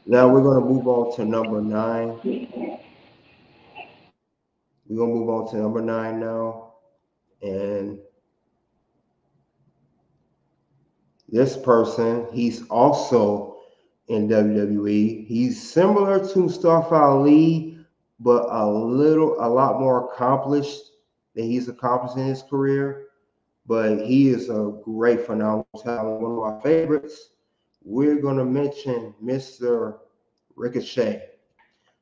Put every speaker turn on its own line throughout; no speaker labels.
Now we're going to move on to number 9. We're going to move on to number 9 now. And this person, he's also in WWE. He's similar to Mustafa Ali, but a lot more accomplished than he's accomplished in his career. But he is a great, phenomenal talent. One of my favorites. We're going to mention Mr. Ricochet.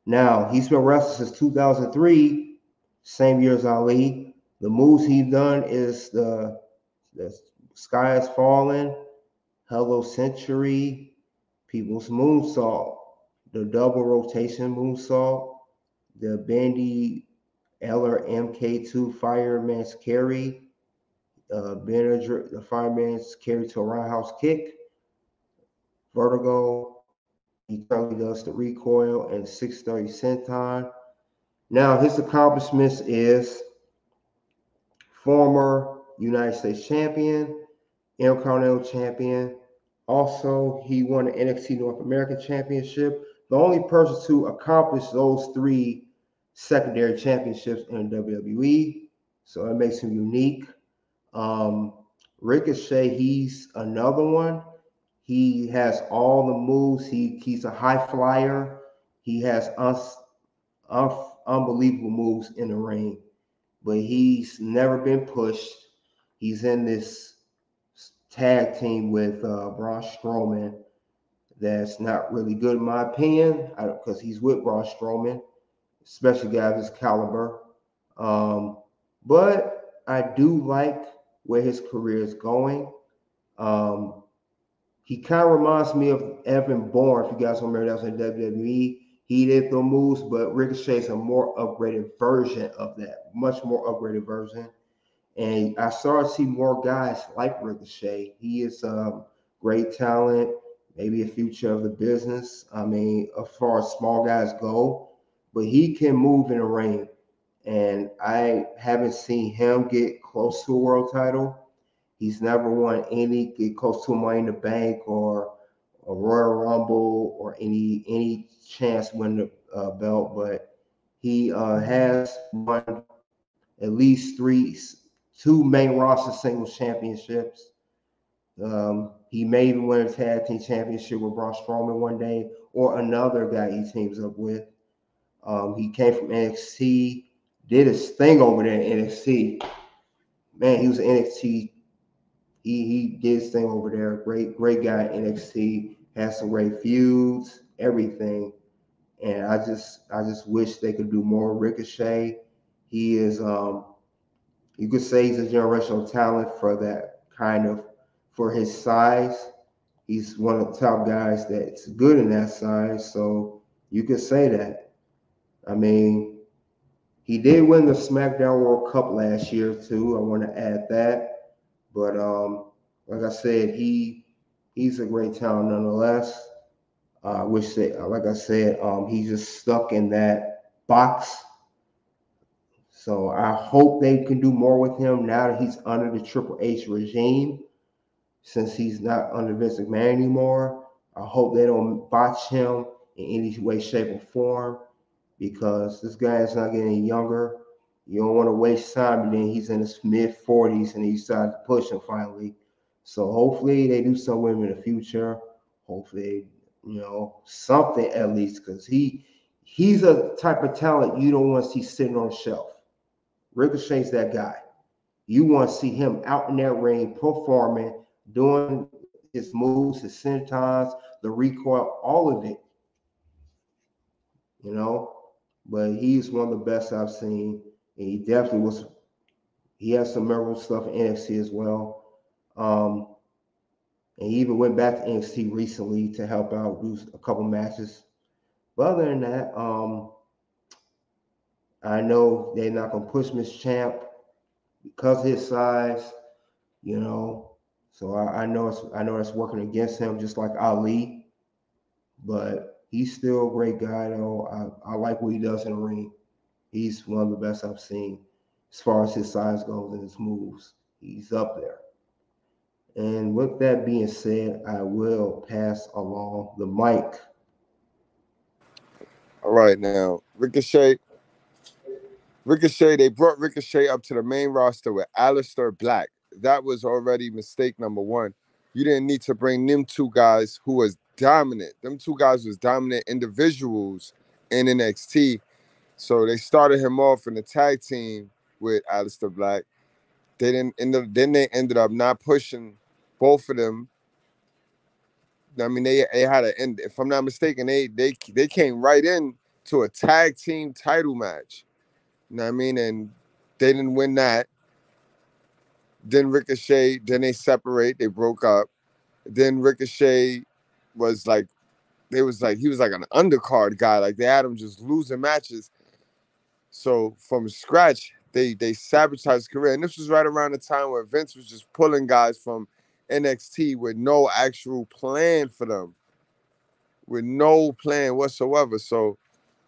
Now, he's been wrestling since 2003, same year as Ali. The moves he's done is the Sky is Falling, Hello Century, People's Moonsault, the double rotation moonsault, the Bandy Eller MK2 Fireman's Carry, the Fireman's Carry to a Roundhouse Kick, Vertigo. He currently does the recoil and 630 senton. Now, his accomplishments is former United States champion, Intercontinental champion. Also, he won the NXT North American Championship. The only person to accomplish those three secondary championships in WWE. So that makes him unique. Um, Ricochet, he's another one. He has all the moves. He's a high flyer. He has unbelievable moves in the ring, but he's never been pushed. He's in this tag team with Braun Strowman. That's not really good in my opinion, because he's with Braun Strowman, especially guy of his caliber. Um, but I do like where his career is going. Um, he kind of reminds me of Evan Bourne, if you guys remember, that was in WWE. He did the moves, but Ricochet's a more upgraded version of that, much more upgraded version. And I started to see more guys like Ricochet. He is great talent, maybe a future of the business. I mean, as far as small guys go, but he can move in a ring. And I haven't seen him get close to a world title. He's never won any, get close to Money in the Bank or a Royal Rumble or any chance to win the belt, but he has won at least two main roster singles championships. He may even win a tag team championship with Braun Strowman one day or another guy he teams up with. He came from NXT, did his thing over there in NXT. Man, he was in NXT. He did his thing over there. Great guy in NXT. Has some great feuds, everything. And I just wish they could do more Ricochet. He is you could say he's a generational talent for that kind of, for his size. He's one of the top guys that's good in that size. So you could say that. I mean, he did win the SmackDown World Cup last year too. I want to add that. But like I said, he's a great talent nonetheless. I wish that, like I said, he's just stuck in that box. So I hope they can do more with him now that he's under the Triple H regime, since he's not under Vince McMahon anymore. I hope they don't botch him in any way, shape, or form, because this guy is not getting younger. You don't want to waste time, and then he's in his mid 40s and he decides to push him finally. So hopefully they do something with him in the future. Hopefully, something at least, because he's a type of talent you don't want to see sitting on a shelf. Ricochet's that guy. You want to see him out in that ring performing, doing his moves, his sentons, the recoil, all of it, you know. But he's one of the best I've seen. And he definitely was, he has some memorable stuff in NXT as well. Um, and he even went back to NXT recently to help out, do a couple matches. But other than that, I know they're not going to push Miss Champ because of his size, you know. So I know it's working against him, just like Ali. But he's still a great guy, though. I like what he does in the ring. He's one of the best I've seen as far as his size goes and his moves. He's up there. And with that being said, I will pass along the mic
All right, now Ricochet, they brought Ricochet up to the main roster with Aleister Black. That was already mistake number one. You didn't need to bring them two guys who was dominant. Them two guys was dominant individuals in NXT. So they started him off in the tag team with Aleister Black. They didn't end up, then they ended up not pushing both of them. I mean, they had an end. If I'm not mistaken, they came right in to a tag team title match. You know what I mean? And they didn't win that. Then Ricochet, then they separate, they broke up. Then Ricochet was like, he was like an undercard guy. Like they had him just losing matches. So from scratch, they sabotaged his career. And this was right around the time where Vince was just pulling guys from NXT with no actual plan for them. With no plan whatsoever. So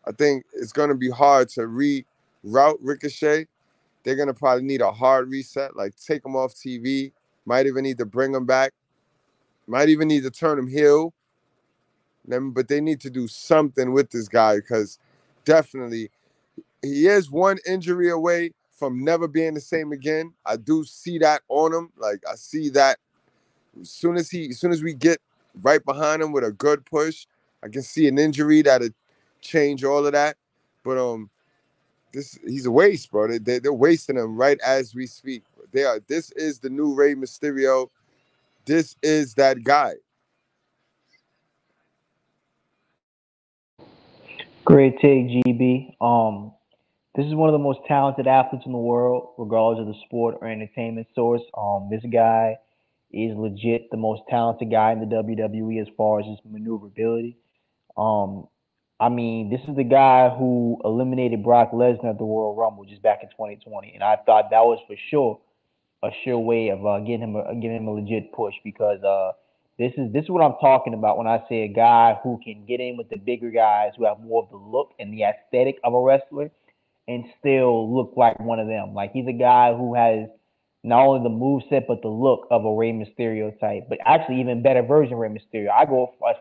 I think it's gonna be hard to reroute Ricochet. They're gonna probably need a hard reset, like take him off TV. Might even need to bring him back. Might even need to turn him heel. But they need to do something with this guy because definitely he is one injury away from never being the same again. I do see that on him. Like I see that as soon as we get right behind him with a good push, I can see an injury that'll change all of that. But he's a waste, bro. They're wasting him right as we speak. This is the new Rey Mysterio. This is that guy.
Great take, GB. This is one of the most talented athletes in the world, regardless of the sport or entertainment source. This guy is legit the most talented guy in the WWE as far as his maneuverability. Um, I mean, this is the guy who eliminated Brock Lesnar at the Royal Rumble just back in 2020, and I thought that was for sure a sure way of giving him a legit push because this is what I'm talking about when I say a guy who can get in with the bigger guys who have more of the look and the aesthetic of a wrestler and still look like one of them. Like he's a guy who has not only the move set but the look of a Rey Mysterio type, but actually even better version of Rey Mysterio. I go as